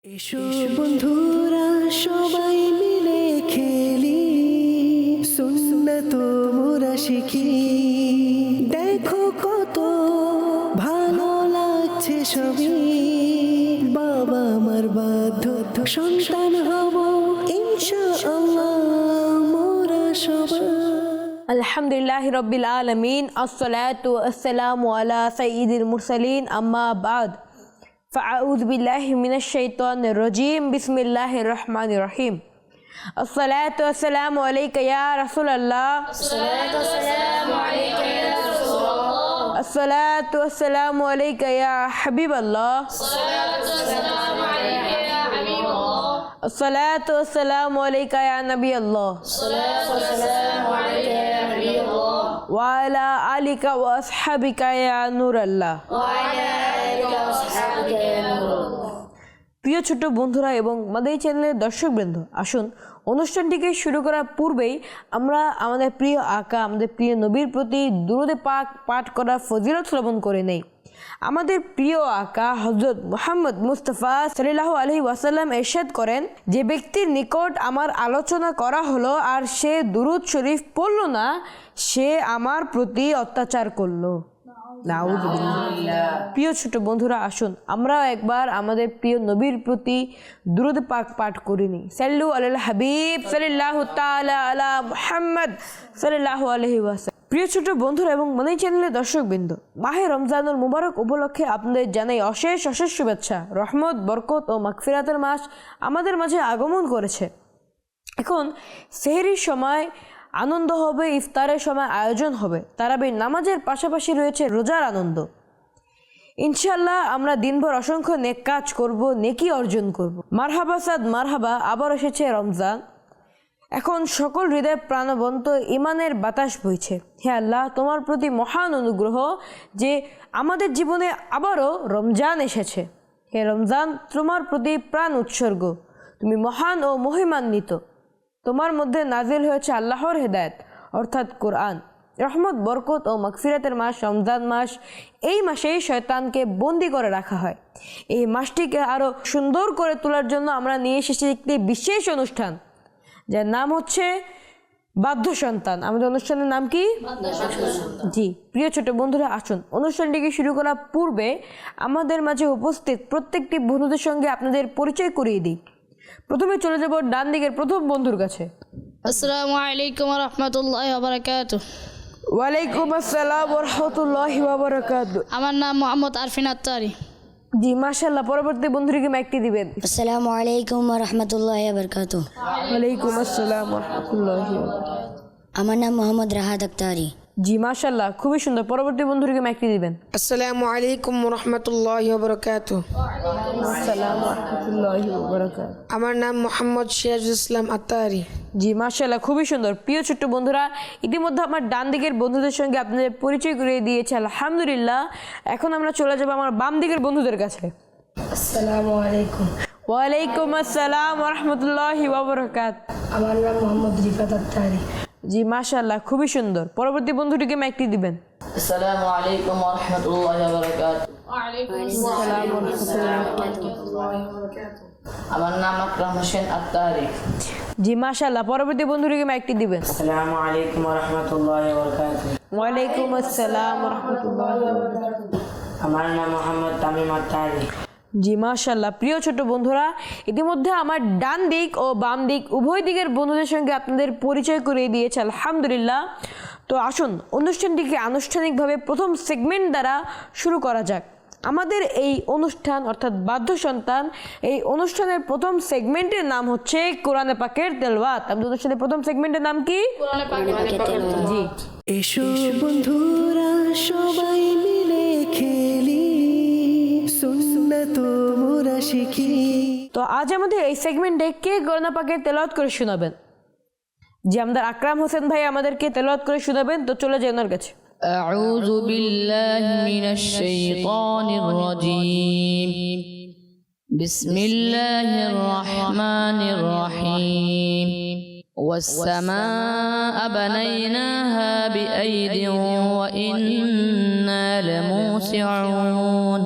এসো বন্ধুরা সবাই মিলে খেলি, সুন্নাত মোরা শিখি। দেখো কত ভালো লাগছে সবই, বাবা মার বাধ্য সন্তান হব ইনশাআল্লাহ মোরা সবাই। আলহামদুলিল্লাহি রাব্বিল আলামিন, আসসালাতু ওয়াসসালামু আলা সাইয়্যিদিল মুরসালিন, আম্মা বা'দ। فأعوذ بالله من الشيطان الرجيم، بسم الله الرحمن الرحيم. الصلاة والسلام عليك يا رسول الله، الصلاة والسلام عليك يا رسول الله، الصلاة والسلام عليك يا حبيب الله، الصلاة والسلام عليك يا حبيب الله، الصلاة والسلام عليك يا نبي الله، الصلاة والسلام عليك يا حبيب الله، وعلى آلك وأصحابك يا نور الله. وعلى آلك وأصحابك يا نور الله. প্রিয় ছোট বন্ধুরা এবং আমাদের এই চ্যানেলের দর্শকবৃন্দ, আসুন অনুষ্ঠানটিকে শুরু করার পূর্বেই আমরা আমাদের প্রিয় আকা, আমাদের প্রিয় নবীর প্রতি দুরূদে পাক পাঠ করার ফজিলত শ্রবণ করে নেই। আমাদের প্রিয় আকা হযরত মুহাম্মদ মুস্তাফা সাল্লাল্লাহু আলাইহি ওয়াসাল্লাম ইরশাদ করেন, যে ব্যক্তির নিকট আমার আলোচনা করা হলো আর সে দুরূদ শরীফ পড়ল না, সে আমার প্রতি অত্যাচার করলো। প্রিয় ছোট বন্ধুরা, আসুন আমরাও একবার আমাদের প্রিয় নবীর প্রতি দুরূদ পাক পাঠ করিনি। সাল্লু আলাল হাবিব সাল্লাল্লাহু তাআলা আলা মুহাম্মদ সাল্লাল্লাহু আলাইহি ওয়াসাল্লাম। প্রিয় ছোট বন্ধুরা এবং মনে চ্যানেলের দর্শকবৃন্দ, মাহে রমজানুল মুবারক উপলক্ষে আপনাদের জানাই অশেষ অশেষ শুভেচ্ছা। রহমত, বরকত ও মাগফিরাতের মাস আমাদের মাঝে আগমন করেছে। এখন সেহরির সময় আনন্দ হবে, ইফতারের সময় আয়োজন হবে, তারাবির নামাজের পাশাপাশি রয়েছে রোজার আনন্দ। ইনশাআল্লাহ আমরা দিনভর অসংখ্য নেক কাজ করব, নেকি অর্জন করব। মারহাবা সাদ মারহাবা, আবার এসেছে রমজান। এখন সকল হৃদয় প্রাণবন্ত ইমানের বাতাস বইছে। হে আল্লাহ, তোমার প্রতি মহান অনুগ্রহ যে আমাদের জীবনে আবারও রমজান এসেছে। হে রমজান, তোমার প্রতি প্রাণ উৎসর্গ, তুমি মহান ও মহিমান্বিত। তোমার মধ্যে নাজিল হয়েছে আল্লাহর হেদায়েত অর্থাৎ কোরআন। রহমত, বরকত ও মাগফিরাতের মাস রমজান মাস। এই মাসেই শয়তানকে বন্দি করে রাখা হয়। এই মাসটিকে আরও সুন্দর করে তোলার জন্য আমরা নিয়ে এসেছি একটি বিশেষ অনুষ্ঠান, যার নাম হচ্ছে বাধ্য সন্তান। আমাদের অনুষ্ঠানের নাম কি? জি প্রিয় ছোট বন্ধুরা, আসুন অনুষ্ঠানটিকে শুরু করার পূর্বে আমাদের মাঝে উপস্থিত প্রত্যেকটি বন্ধুদের সঙ্গে আপনাদের পরিচয় করিয়ে দিই। প্রথমে চলে যাব ডান দিকের প্রথম বন্ধুর কাছে। আসসালামু আলাইকুম ওয়া রাহমাতুল্লাহি ওয়া বারাকাতুহু। ওয়ালাইকুম আসসালাম ওয়া রাহমাতুল্লাহি ওয়া বারাকাতুহু। আমার নাম মোহাম্মদ আরফিন আত্তারি। জি মাশাআল্লাহ, পরবর্তী বন্ধুটিকে মাইকটি দিবেন। আসসালামু আলাইকুম ওয়া রাহমাতুল্লাহি ওয়া বারাকাতুহু। ওয়ালাইকুম আসসালাম ওয়া রাহমাতুল্লাহি ওয়া বারাকাতুহু। আমার নাম মোহাম্মদ রাহাত আক্তারি। জি মাশাআল্লাহ, খুবই সুন্দর। পরবর্তী বন্ধুটিকে মাইকটি দিবেন। আসসালামু আলাইকুম রহমতুল্লাহি ওয়া বারাকাতুহু। আসসালামু রাহমাতুল্লাহি ওয়া বারাকাতুহু। আমার নাম মোহাম্মদ সিরাজুল ইসলাম আত্তারি। জি মাশাআল্লাহ, খুবই সুন্দর। প্রিয় ছোট্ট বন্ধুরা, ইতিমধ্যে আমার ডান দিকের বন্ধুদের সঙ্গে আপনাদের পরিচয় করিয়ে দিয়েছে আলহামদুলিল্লাহ। এখন আমরা চলে যাব আমার বাম দিকের বন্ধুদের কাছে। আসসালামু আলাইকুম। ওয়ালাইকুম আসসালাম ওয়া রাহমাতুল্লাহি ওয়া বারাকাতুহু। আমার নাম মোহাম্মদ রিফাত আত্তারি। জি মাশাআল্লাহ, খুবই সুন্দর। পরবর্তী বন্ধুটিকে মাইকটি দিবেন। আসসালামু আলাইকুম ওয়া রাহমাতুল্লাহি ওয়া বারাকাতুহু। আমার নাম আকরাম হোসেন আত্তারি। জি মাশাআল্লাহ, পরবর্তী বন্ধুটিকে মাইকটি দিবেন। আসসালামু আলাইকুম ওয়া রাহমাতুল্লাহি ওয়া বারাকাতুহু। ওয়ালাইকুম আসসালাম ওয়া রাহমাতুল্লাহি ওয়া বারাকাতুহু। আমার নাম মোহাম্মদ তামিম আত্তারি। জি মাশাআল্লাহ, প্রিয় ছোট বন্ধুরা, ইতিমধ্যে আমার ডান দিক ও বাম দিক উভয় দিকের বন্ধুদের সঙ্গে আপনাদের পরিচয় করিয়ে দিয়েছে আলহামদুলিল্লাহ। তো আসুন অনুষ্ঠানটিকে আনুষ্ঠানিকভাবে প্রথম সেগমেন্ট দ্বারা শুরু করা যাক। আমাদের এই অনুষ্ঠান অর্থাৎ বাধ্য সন্তান, এই অনুষ্ঠানের প্রথম সেগমেন্টের নাম হচ্ছে কোরআনে পাকের তেলাওয়াত। আমাদের অনুষ্ঠানের প্রথম সেগমেন্টের নাম কি? জি। এসো বন্ধুরা সবাই মিলে খেলি, সুন্নাত মোরা শিখি। তো আজ আমাদের এই সেগমেন্টে কে কোরআন পাকের তেলাওয়াত করে শোনাবেন? জি আমাদের আকরাম হোসেন ভাই আমাদেরকে তেলাওয়াত করে শোনাবেন। তো চলে যাই ওনার কাছে। أعوذ بالله من الشيطان الرجيم. بسم الله الرحمن الرحيم. والسماء بنيناها بأيد وإنا لموسعون.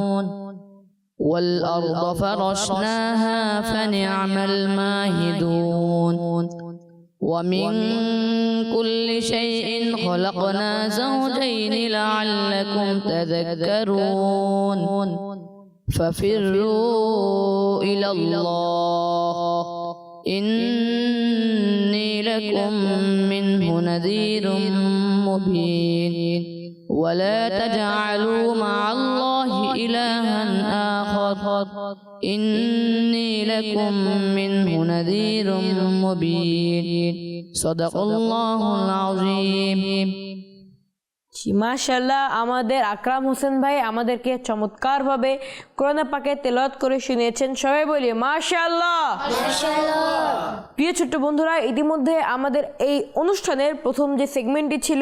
والأرض فرشناها فنعم الماهدون ومن كل شيء خلقنا زوجين لعلكم تذكرون ففروا إلى الله إني لكم منه نذير مبين ولا تجعلوا مع الله إلها آخر إني لكم منه نذير مبين صدق الله العظيم মাশাআল্লাহ, আমাদের আকরাম হোসেন ভাই আমাদেরকে চমৎকারভাবে কোরআন পাকে তেলাওয়াত করে শুনিয়েছেন। সবাই বলি মাশাআল্লাহ। প্রিয় ছোট্ট বন্ধুরা, ইতিমধ্যে আমাদের এই অনুষ্ঠানের প্রথম যে সেগমেন্টটি ছিল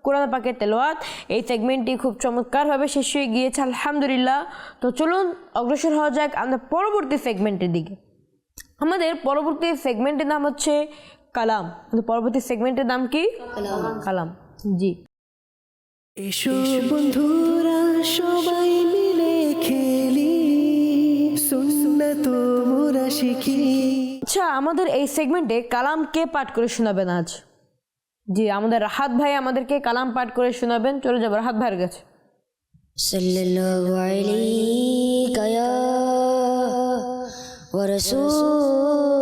কোরআন পাকের তেলাওয়াত, এই সেগমেন্টটি খুব চমৎকারভাবে শেষ হয়ে গিয়েছে আলহামদুলিল্লাহ। তো চলুন অগ্রসর হওয়া যাক আমাদের পরবর্তী সেগমেন্টের দিকে। আমাদের পরবর্তী সেগমেন্টের নাম হচ্ছে কালাম। পরবর্তী সেগমেন্টের নাম কি? কালাম। জি, এসো বন্ধুরা সবাই মিলে খেলি, সুন্নাত মোরা শিখি। আচ্ছা, আমাদের এই সেগমেন্টে কালাম কে পাঠ করে শোনাবেন আজ? জি, আমাদের রাহাত ভাই আমাদেরকে কালাম পাঠ করে শোনাবেন। চলে যাবো রাহাত ভাইয়ের কাছে। সাল্লাল্লাহু আলাইকা ইয়া ওয়া রাসূলুল্লাহ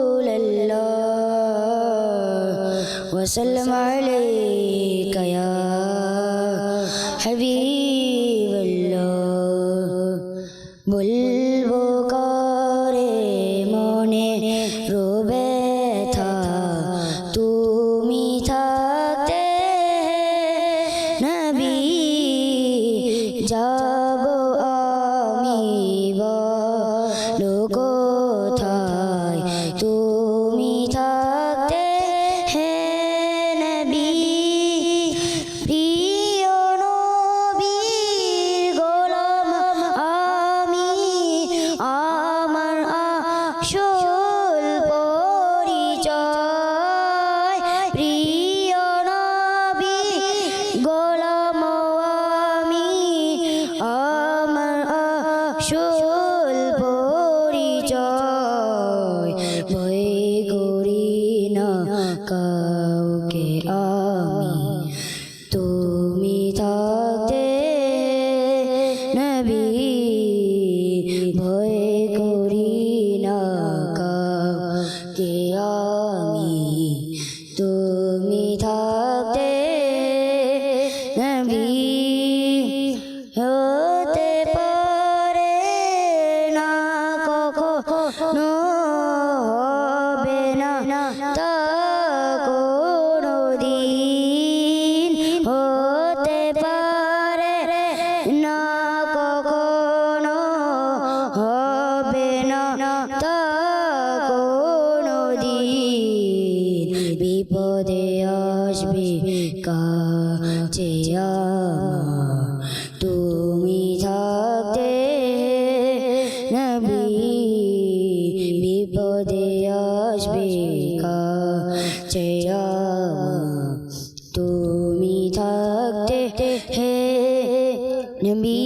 ওয়া সাল্লাম আলাইকা ইয়া হাবিবাল্লাহ। বলবো করে মনে রবে থা তুমি থাকতে নবী, যাব আমি বলো কোথায় তুমি থাকতে হে নবী। প্রিয় নবীর গোলাম আমি, আমার আসল পরিচয়। প্রিয় নবী গোলাম আমি, আমার আসল পরিচয়। ভয় করি না কাউকে আমি, তুমি থাকতে নবী। ভয় করি না কাউকে আমি, তুমি থাকতে নবী। হতে পারে না কখনো, হবে না তা কোনো দিন। হতে পারে না কখনো, হবে না তা কোনো দিন। বিপদে আসবে কাছে আমার, তুমি থাকতে নবী। বিপদে আসবে কাছে আমার, তুমি থাকতে হে নবী।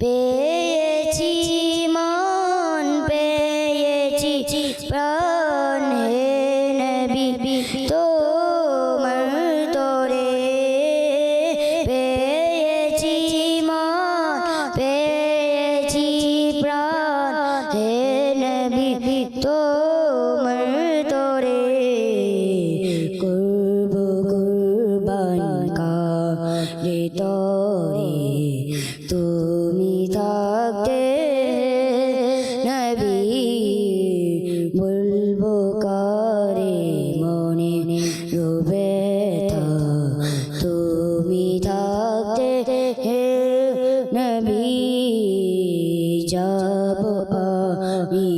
পেয়েছি মান, পেয়েছি প্রাণ হে নবী তোমার তরে। পেয়েছি মান, পেয়েছি প্রাণ হে নবী তোমার তরে। করব কুরবান কারে তরে, তুমি থাকতে নবী। বলবো কারে মনে রবে থা, তুমি থাকতে হে নবী। যাব আমি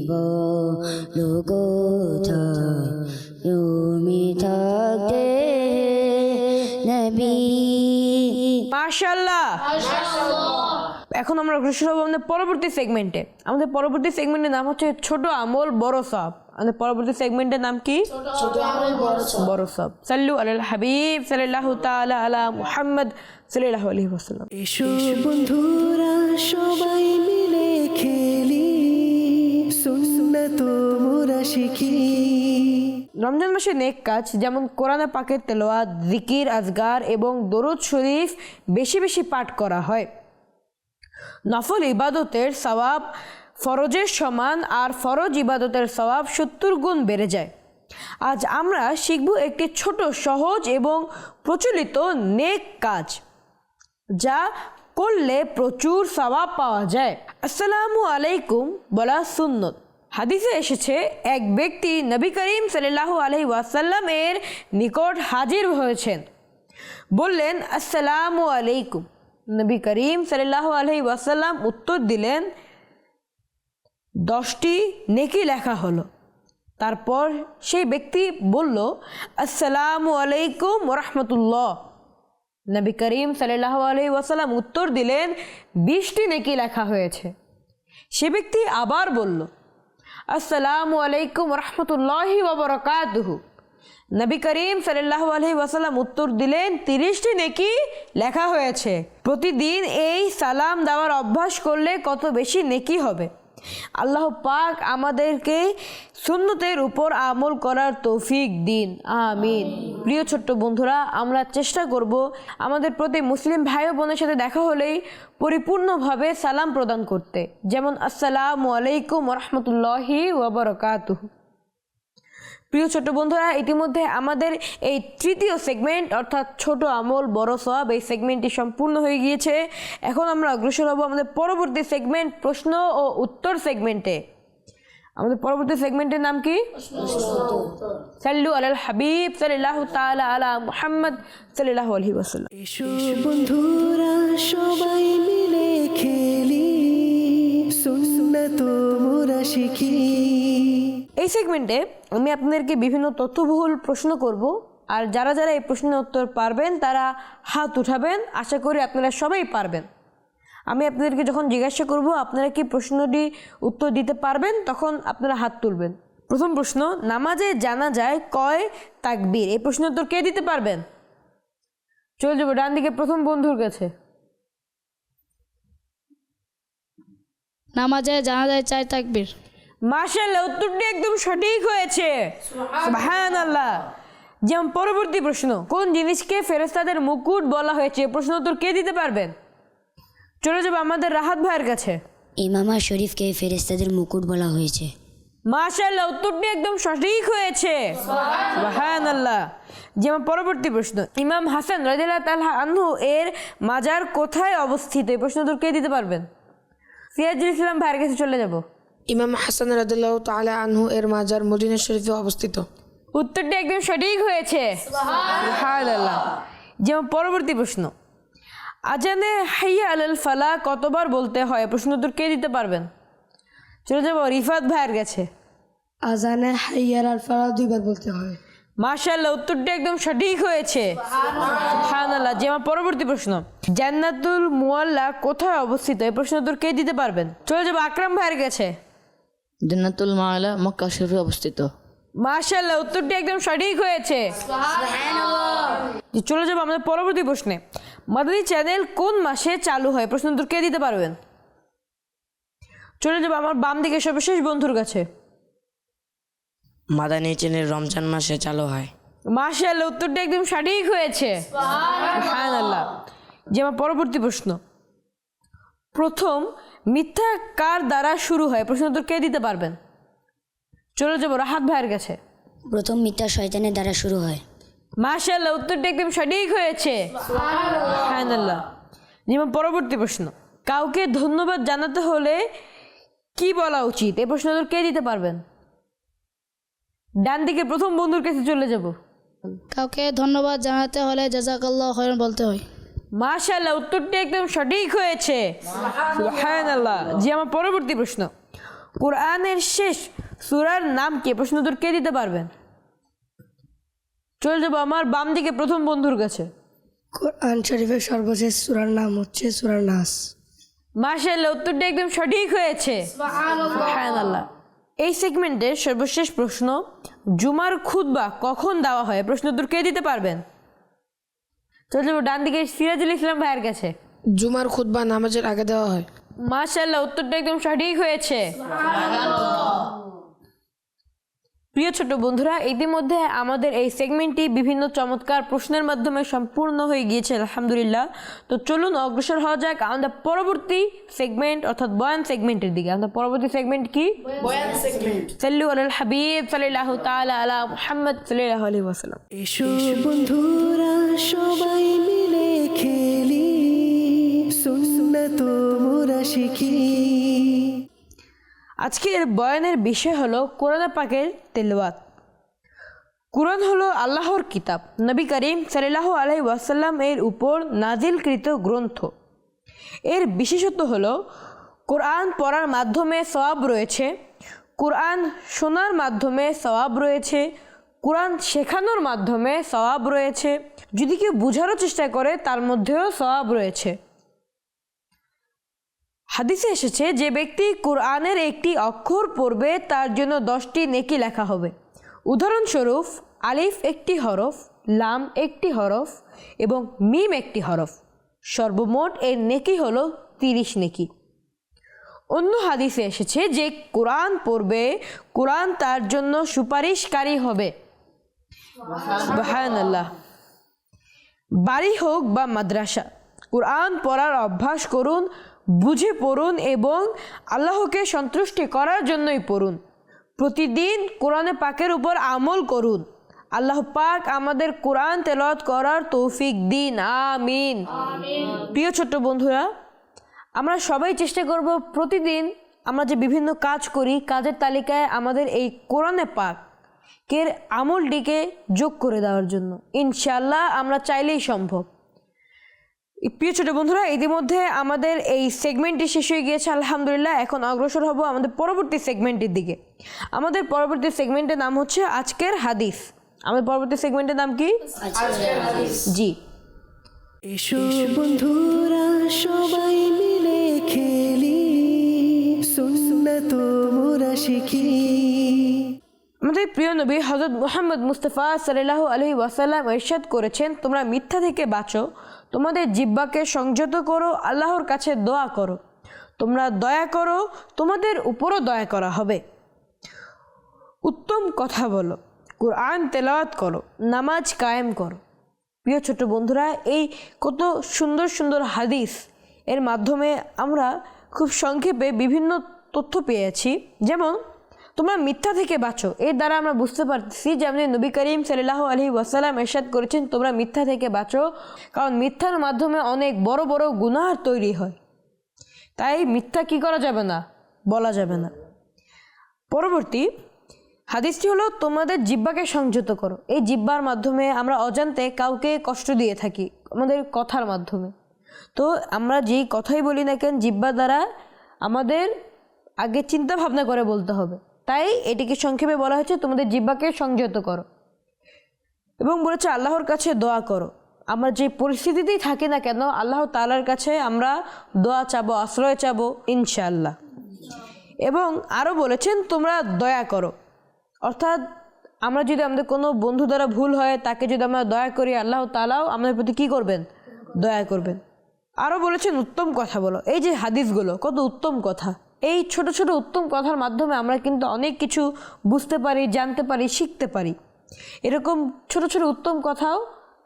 বলো কোথায় তুমি থাকতে নবী। মাশাআল্লাহ। এখন আমরা অগ্রসর হবো আমাদের পরবর্তী সেগমেন্টে। আমাদের পরবর্তী সেগমেন্টের নাম হচ্ছে ছোট আমল বড় সওয়াব। আমাদের পরবর্তী সেগমেন্টের নাম কি? বড় সওয়াব। সাল্লু আলাল হাবিব সাল্লাল্লাহু তাআলা আলা মুহাম্মদ সাল্লাল্লাহু আলাইহি ওয়াসাল্লাম। এসো বন্ধুরা সবাই মিলে শিখি। রমজান মাসে নেক কাজ যেমন কোরআনে পাকের তেলাওয়াত, জিকির, আজগার এবং দরুদ শরীফ বেশি বেশি পাঠ করা হয়। নফল ইবাদতের সওয়াব ফরজের সমান, আর ফরজ ইবাদতের সওয়াব 70 গুণ বেড়ে যায়। আজ আমরা শিখব একটি ছোট, সহজ এবং প্রচলিত নেক কাজ যা করলে প্রচুর সওয়াব পাওয়া যায়। আসসালামু আলাইকুম বলা সুন্নত। হাদিসে এসেছে, এক ব্যক্তি নবী করিম সাল্লাল্লাহু আলাইহি ওয়াসাল্লাম এর নিকট হাজির হয়েছেন, বললেন আসসালামু আলাইকুম। নবী করিম সাল্লাল্লাহু আলাইহি ওয়াসাল্লাম উত্তর দিলেন, 10টি নেকি লেখা হলো। তারপর সেই ব্যক্তি বলল আসসালামু আলাইকুম ওয়া রাহমাতুল্লাহ। নবী করিম সাল্লাল্লাহু আলাইহি ওয়াসাল্লাম উত্তর দিলেন 20টি নেকি লেখা হয়েছে। সে ব্যক্তি আবার বলল আসসালামু আলাইকুম ওয়া রাহমাতুল্লাহি ওয়া বারাকাতুহু। নবী করিম সাল্লাল্লাহু আলাইহি ওয়াসাল্লাম উত্তর দিলেন 30টি নেকি লেখা হয়েছে। প্রতিদিন এই সালাম দেওয়ার অভ্যাস করলে কত বেশি নেকি হবে। আল্লাহ পাক আমাদেরকে সুন্নতের উপর আমল করার তৌফিক দিন, আমিন। প্রিয় ছোট্ট বন্ধুরা, আমরা চেষ্টা করব আমাদের প্রতি মুসলিম ভাই ও বোনের সাথে দেখা হলেই পরিপূর্ণভাবে সালাম প্রদান করতে, যেমন আসসালামু আলাইকুম ওয়া রাহমাতুল্লাহি ওয়া বারাকাতুহু। প্রিয় ছোট বন্ধুরা, ইতিমধ্যে আমাদের এই তৃতীয় সেগমেন্ট অর্থাৎ ছোট আমল বড় সওয়াব এই সেগমেন্টটি সম্পূর্ণ হয়ে গিয়েছে। এখন আমরা অগ্রসর হব আমাদের পরবর্তী সেগমেন্ট প্রশ্ন ও উত্তর সেগমেন্টে। আমাদের পরবর্তী সেগমেন্টের নাম কি? সাল্লু আলাল হাবিব সাল্লাল্লাহু তাআলা আলা মুহাম্মদ সাল্লাল্লাহু আলাইহি ওয়াসাল্লাম। এসো বন্ধুরা সবাই মিলে খেলি, সুন্নাত মোরা শিখি। এই সেগমেন্টে আমি আপনাদেরকে বিভিন্ন তথ্যবহুল প্রশ্ন করব, আর যারা যারা এই প্রশ্নের উত্তর পারবেন তারা হাত উঠাবেন। আশা করি আপনারা সবাই পারবেন। আমি আপনাদেরকে যখন জিজ্ঞাসা করব আপনারা কি প্রশ্নটি উত্তর দিতে পারবেন, তখন আপনারা হাত তুলবেন। প্রথম প্রশ্ন, নামাজে জানাজায় কয় তাকবীর? এই প্রশ্নের উত্তর কে দিতে পারবেন? চলে যাবো ডান দিকে প্রথম বন্ধুর কাছে। নামাজে জানাজায় 4 তাকবীর। মাশাআল্লাহ, উত্তরটি একদম সঠিক হয়েছে। সুবহানাল্লাহ। যেমন পরবর্তী প্রশ্ন, কোন জিনিসকে ফেরেশতাদের মুকুট বলা হয়েছে? প্রশ্ন উত্তর কে দিতে পারবেন? চলে যাবো আমাদের রাহাত ভাইয়ের কাছে। ইমামা শরীফকে ফেরেশতাদের মুকুট বলা হয়েছে। মাশাআল্লাহ, উত্তরটি একদম সঠিক হয়েছে। সুবহানাল্লাহ। যেমন পরবর্তী প্রশ্ন, ইমাম হাসান রাদিয়াল্লাহু তাআলা আনহু এর মাজার কোথায় অবস্থিত? এই প্রশ্ন উত্তর কে দিতে পারবেন? সিরাজুল ইসলাম ভাইয়ের কাছে চলে যাব। ইমাম হাসান রাদিয়াল্লাহু তাআলা আনহু এর মাজার মদিনা শরীফে অবস্থিত। উত্তরটি একদম সঠিক হয়েছে। সুবহানাল্লাহ। যেমন পরবর্তী প্রশ্ন, আজানে হাইয়া আলাল ফালাহ কতবার বলতে হয়? প্রশ্ন উত্তর কে দিতে পারবেন? চলে যাব রিফাত ভাইয়ের কাছে। আজানে হাইয়ার আল ফালাহ 2 বার বলতে হয়। মাশাআল্লাহ, উত্তরটি একদম সঠিক হয়েছে। সুবহানাল্লাহ। যেমন পরবর্তী প্রশ্ন, জান্নাতুল মুআল্লা কোথায় অবস্থিত? এই প্রশ্ন উত্তর কে দিতে পারবেন? চলে যাব আকরাম ভাইয়ের কাছে। জান্নাতুল মাআলা মক্কা শরীফে অবস্থিত। মাশাআল্লাহ, উত্তরটি একদম সঠিক হয়েছে। চলে যাব আমাদের পরবর্তী প্রশ্নে, মাদানী চ্যানেল কোন মাসে চালু হয়? প্রশ্ন উত্তর কে দিতে পারবেন? চলে যাব আমার বাম দিকে সর্বশেষ বন্ধুর কাছে। মাদানী চ্যানেল রমজান মাসে চালু হয়। মাশাআল্লাহ, উত্তরটি একদম সঠিক হয়েছে। সুবহানাল্লাহ। যেমন পরবর্তী প্রশ্ন, প্রথম মিথ্যা কার দ্বারা শুরু হয়? প্রশ্ন উত্তর কে দিতে পারবেন? চলে যাব রাহাত ভাইয়ের কাছে। প্রথম মিথ্যা শয়তানের দ্বারা শুরু হয়। মাশাআল্লাহ, উত্তরটি একদম সঠিক হয়েছে। সুবহানাল্লাহ। যেমন পরবর্তী প্রশ্ন, কাউকে ধন্যবাদ জানাতে হলে কি বলা উচিত? এই প্রশ্ন উত্তর কে দিতে পারবেন? ডান দিকে প্রথম বন্ধুর কাছে চলে যাব। কাউকে ধন্যবাদ জানাতে হলে জাযাকাল্লাহু খাইরান বলতে হয়। মাশাআল্লাহ, উত্তরটি একদম সঠিক হয়েছে। সুবহানাল্লাহ। যে আমার পরবর্তী প্রশ্ন, কোরআনের শেষ সূরার নাম কি? প্রশ্ন উত্তর কে দিতে পারবেন? চলে যাব আমার বাম দিকে প্রথম বন্ধুর কাছে। কোরআন শরীফের সর্বশেষ সূরার নাম হচ্ছে সূরা নাস। মাশাআল্লাহ, উত্তরটি একদম সঠিক হয়েছে। সুবহানাল্লাহ। এই সেগমেন্টের সর্বশেষ প্রশ্ন, জুমার খুতবা কখন দেওয়া হয়? প্রশ্ন উত্তর কে দিতে পারবেন? চলে যাবো ডান দিকে সিরাজুল ইসলাম ভাইয়ের কাছে। জুমার খুতবা নামাজের আগে দেওয়া হয়। মাশাআল্লাহ, উত্তরটা একদম সঠিক হয়েছে। প্রিয় ছোট বন্ধুরা, ইতিমধ্যে আমাদের এই সেগমেন্টটি বিভিন্ন চমৎকার প্রশ্নের মাধ্যমে সম্পূর্ণ হয়ে গিয়েছে আলহামদুলিল্লাহ। তো চলুন অগ্রসর হওয়া যাক আমাদের পরবর্তী সেগমেন্ট অর্থাৎ বয়ান সেগমেন্টের দিকে। আমাদের পরবর্তী সেগমেন্ট কি? বয়ান সেগমেন্ট। সাল্লু আলাল হাবিব সাল্লাল্লাহু তাআলা আলা মুহাম্মদ সাল্লাল্লাহু আলাইহি ওয়াসাল্লাম। এসো বন্ধুরা সবাই মিলে খেলি, সুন্নাত মোরা শিখি। আজকের বয়ানের বিষয় হলো কোরআন পাকের তেলাওয়াত। কোরআন হলো আল্লাহর কিতাব, নবী করিম সাল্লাল্লাহু আলাইহি ওয়াসাল্লাম এর উপর নাজিলকৃত গ্রন্থ। এর বিশেষত্ব হলো কোরআন পড়ার মাধ্যমে সওয়াব রয়েছে, কোরআন শোনার মাধ্যমে সওয়াব রয়েছে, কোরআন শেখানোর মাধ্যমে সওয়াব রয়েছে, যদি কেউ বোঝারও চেষ্টা করে তার মধ্যেও সওয়াব রয়েছে। হাদিসে এসেছে যে ব্যক্তি কোরআনের একটি অক্ষর পড়বে তার জন্য 10টি নেকি লেখা হবে। উদাহরণস্বরূপ আলিফ একটি হরফ, লাম একটি হরফ এবং মিম একটি হরফ। সর্বমোট এর নেকি হলো 30 নেকি। অন্য হাদিসে এসেছে যে কোরআন পড়বে কোরআন তার জন্য সুপারিশকারী হবে। সুবহানাল্লাহ। বাড়ি হোক বা মাদ্রাসা, কোরআন পড়ার অভ্যাস করুন, বুঝে পড়ুন এবং আল্লাহকে সন্তুষ্টি করার জন্যই পড়ুন। প্রতিদিন কোরআনে পাকের উপর আমল করুন। আল্লাহ পাক আমাদের কোরআন তেলাওয়াত করার তৌফিক দিন, আমিন। প্রিয় ছোট্ট বন্ধুরা, আমরা সবাই চেষ্টা করব প্রতিদিন আমরা যে বিভিন্ন কাজ করি কাজের তালিকায় আমাদের এই কোরআনে পাকের আমলটিকে যোগ করে দেওয়ার জন্য। ইনশাআল্লাহ আমরা চাইলেই সম্ভব। প্রিয় ছোট বন্ধুরা, ইতিমধ্যে আমাদের এই সেগমেন্টটি শেষ হয়ে গিয়েছে আলহামদুলিল্লাহ। এখন অগ্রসর হব আমাদের পরবর্তী সেগমেন্টের দিকে। আমাদের পরবর্তী সেগমেন্টের নাম হচ্ছে আজকের হাদিস। আমাদের পরবর্তী সেগমেন্টের নাম কি? জি। এসো বন্ধুরা সবাই মিলে খেলি, সুন্নাত মোরা শিখি। আমাদের প্রিয় নবী হযরত মুহাম্মদ মুস্তাফা সাল্লাল্লাহু আলাইহি ওয়াসাল্লাম ইরশাদ করেছেন, তোমরা মিথ্যা থেকে বাঁচো, তোমাদের জিহ্বাকে সংযত করো, আল্লাহর কাছে দোয়া করো, তোমরা দয়া করো, তোমাদের উপরও দয়া করা হবে। উত্তম কথা বলো, কোরআন তেলাওয়াত করো, নামাজ কায়েম করো। প্রিয় ছোট বন্ধুরা, এই কত সুন্দর সুন্দর হাদিস এর মাধ্যমে আমরা খুব সংক্ষেপে বিভিন্ন তথ্য পেয়েছি। যেমন তোমরা মিথ্যা থেকে বাঁচো, এর দ্বারা আমরা বুঝতে পারতেছি যে আমাদের নবী করিম সাল্লাল্লাহু আলাইহি ওয়াসাল্লাম ইরশাদ করেছেন তোমরা মিথ্যা থেকে বাঁচো, কারণ মিথ্যার মাধ্যমে অনেক বড় বড় গুনাহ তৈরি হয়। তাই মিথ্যা কি করা যাবে না, বলা যাবে না। পরবর্তী হাদিসটি হলো তোমাদের জিহ্বাকে সংযত করো। এই জিহ্বার মাধ্যমে আমরা অজান্তে কাউকে কষ্ট দিয়ে থাকি আমাদের কথার মাধ্যমে। তো আমরা যেই কথাই বলি না কেন জিহ্বার দ্বারা আমাদের আগে চিন্তা ভাবনা করে বলতে হবে। তাই এটিকে সংক্ষেপে বলা হয়েছে তোমাদের জিহ্বাকে সংযত করো। এবং বলেছে আল্লাহর কাছে দোয়া করো। আমরা যে পরিস্থিতিতেই থাকি না কেন আল্লাহ তাআলার কাছে আমরা দোয়া চাবো, আশ্রয় চাবো ইনশাআল্লাহ। এবং আরও বলেছেন তোমরা দয়া করো, অর্থাৎ আমরা যদি আমাদের কোনো বন্ধু দ্বারা ভুল হয় তাকে যদি আমরা দয়া করি আল্লাহ তাআলাও আমাদের প্রতি কী করবেন, দয়া করবেন। আরও বলেছেন উত্তম কথা বলো। এই যে হাদিসগুলো কত উত্তম কথা, এই ছোট ছোট উত্তম কথার মাধ্যমে আমরা কিন্তু অনেক কিছু বুঝতে পারি, জানতে পারি, শিখতে পারি। এরকম ছোট ছোট উত্তম কথাও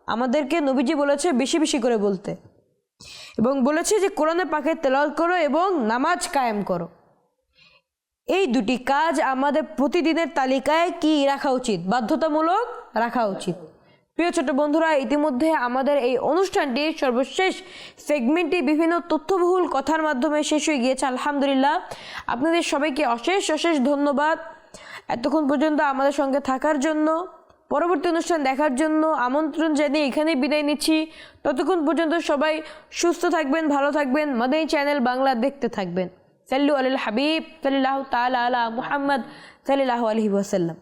আমাদেরকে নবীজি বলেছে বেশি বেশি করে বলতে, এবং বলেছে যে কোরআনে পাকের তেলাওয়াত করো এবং নামাজ কায়েম করো। এই দুটি কাজ আমাদের প্রতিদিনের তালিকায় কি রাখা উচিত, বাধ্যতামূলক রাখা উচিত। প্রিয় ছোট বন্ধুরা, ইতিমধ্যে আমাদের এই অনুষ্ঠানটির সর্বশেষ সেগমেন্টটি বিভিন্ন তথ্যবহুল কথার মাধ্যমে শেষ হয়ে গিয়েছে আলহামদুলিল্লাহ। আপনাদের সবাইকে অশেষ অশেষ ধন্যবাদ এতক্ষণ পর্যন্ত আমাদের সঙ্গে থাকার জন্য। পরবর্তী অনুষ্ঠান দেখার জন্য আমন্ত্রণ জানিয়ে এখানেই বিদায় নিচ্ছি। ততক্ষণ পর্যন্ত সবাই সুস্থ থাকবেন, ভালো থাকবেন, মাদানী চ্যানেল বাংলা দেখতে থাকবেন। সাল্লু আলাল হাবিব সাল্লাল্লাহু তাআলা আলা মুহাম্মদ সাল্লাল্লাহু আলাইহি ওয়াসাল্লাম।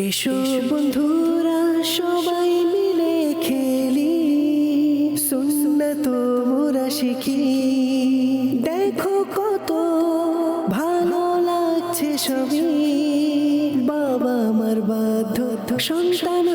এসো বন্ধুরা সবাই মিলে খেলি, সুন্নাত মোরা শিখি। দেখো কত ভালো লাগছে সবই, বাবা আমার বাধ্য সন্তান